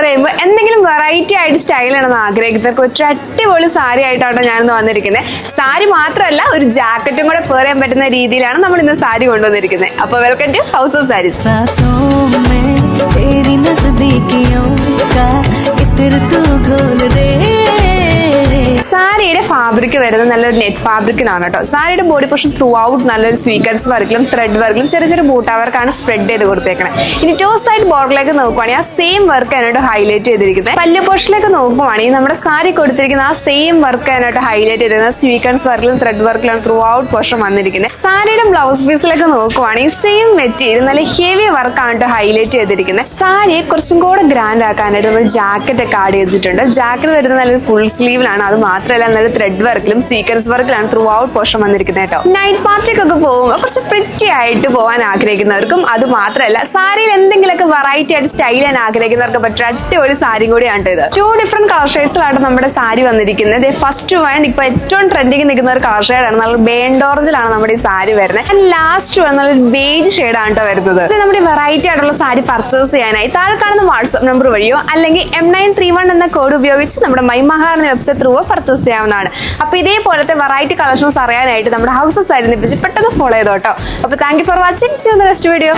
പറയുമ്പോൾ എന്തെങ്കിലും വെറൈറ്റി ആയിട്ട് സ്റ്റൈലാണെന്ന് ആഗ്രഹിക്കുന്നവർക്ക് ഒരു അടിപൊളി സാരി ആയിട്ടാണ് ഞാനിന്ന് വന്നിരിക്കുന്നത്. സാരി മാത്രമല്ല, ഒരു ജാക്കറ്റും കൂടെ പേർ ചെയ്യാൻ പറ്റുന്ന രീതിയിലാണ് നമ്മൾ ഇന്ന് സാരി കൊണ്ടുവന്നിരിക്കുന്നത്. അപ്പോൾ welcome to house of saris. സാരിയുടെ ഫാബ്രിക് വരുന്നത് നല്ലൊരു നെറ്റ് ഫാബ്രിക്കിനാണ് കേട്ടോ. സാരിയുടെ ബോഡി പോർഷൻ ത്രൂ ഔട്ട് നല്ലൊരു സ്വീക്കൻസ് വർക്കിലും ത്രെഡ് വർക്കിലും ചെറിയ ചെറിയ ബൂട്ടാ വർക്കാണ് സ്പ്രെഡ് ചെയ്ത് കൊടുത്തേക്കണം. ഇനി ടോ സൈഡ് ബോർഡറിലേക്ക് നോക്കുവാണെങ്കിൽ ആ സെയിം വർക്ക് ആയിട്ട് ഹൈലൈറ്റ് ചെയ്തിരിക്കുന്നത്. പല്ല് പോർഷനിലേക്ക് നോക്കുവാണെങ്കിൽ നമ്മുടെ സാരി കൊടുത്തിരിക്കുന്ന ആ സെയിം വർക്ക് ആയിട്ട് ഹൈലൈറ്റ് ചെയ്തിരുന്നത് സ്വീക്കൻസ് വർക്കിലും ത്രെഡ് വർക്കിലാണ് ത്രൂ ഔട്ട് പോർഷൻ വന്നിരിക്കുന്നത്. സാരിയുടെ ബ്ലൗസ് പീസിലേക്ക് നോക്കുവാണെങ്കിൽ സെയിം മെറ്റീരിയൽ നല്ല ഹെവി വർക്കാണ് ഹൈലൈറ്റ് ചെയ്തിരിക്കുന്നത്. സാരിയെ കുറച്ചും കൂടെ ഗ്രാൻഡ് ആക്കാനായിട്ട് നമ്മൾ ജാക്കറ്റ് ഒക്കെ ആഡ് ചെയ്തിട്ടുണ്ട്. ജാക്കറ്റ് വരുന്നത് നല്ലൊരു ഫുൾ സ്ലീവിലാണ്. അത് മാത്രമല്ല നല്ലൊരു ത്രെഡ് വർക്കിലും സ്വീക്കൻസ് വർക്കിലാണ് ത്രൂ ഔട്ട് പോർഷൻ വന്നിരിക്കുന്നത് കേട്ടോ. നൈറ്റ് പാർട്ടിക്കൊക്കെ പോകുമ്പോൾ കുറച്ച് പ്രിറ്റി ആയിട്ട് പോകാൻ ആഗ്രഹിക്കുന്നവർക്കും, അത് മാത്രമല്ല സാരിയിൽ എന്തെങ്കിലുമൊക്കെ വെറൈറ്റി ആയിട്ട് സ്റ്റൈൽ ചെയ്യാൻ ആഗ്രഹിക്കുന്നവർക്ക് പറ്റിയ അടിപൊളി സാരി കൂടിയാണ് ഇത്. 2 ഡിഫറെന്റ് കളർ ഷെയ്ഡ്സിലാണ് നമ്മുടെ സാരി വന്നിരിക്കുന്നത്. ഫസ്റ്റ് വൺ ഇപ്പൊ ഏറ്റവും ട്രെൻഡിങ് നിൽക്കുന്ന ഒരു കളർ ഷെയ്ഡാണ്. നല്ല ബേൺഡ് ഓറഞ്ചിലാണ് നമ്മുടെ ഈ സാരി വരുന്നത്. ആൻഡ് ലാസ്റ്റ് വൺ നല്ലൊരു ബേജ് ഷെയ്ഡാണ് കേട്ടോ വരുന്നത്. ഇത് നമ്മുടെ വെറൈറ്റി ആയിട്ടുള്ള സാരി പർച്ചേസ് ചെയ്യാനായി താഴെ കാണുന്ന വാട്സ്ആപ്പ് നമ്പർ വഴിയോ അല്ലെങ്കിൽ M931 എന്ന കോഡ് ഉപയോഗിച്ച് നമ്മുടെ മൈമഹാർ എന്ന വെബ്സൈറ്റ് ത്രൂ പർച്ചേസ് ചെയ്യാവുന്നതാണ്. അപ്പൊ ഇതേപോലത്തെ വെറൈറ്റി കളക്ഷൻസ് അറിയാനായിട്ട് നമ്മുടെ ഹൗസ് ഓഫ് സാരി പെട്ടെന്ന് ഫോളോ ചെയ്തോട്ടോ. അപ്പൊ thank you for watching. See you in the next video.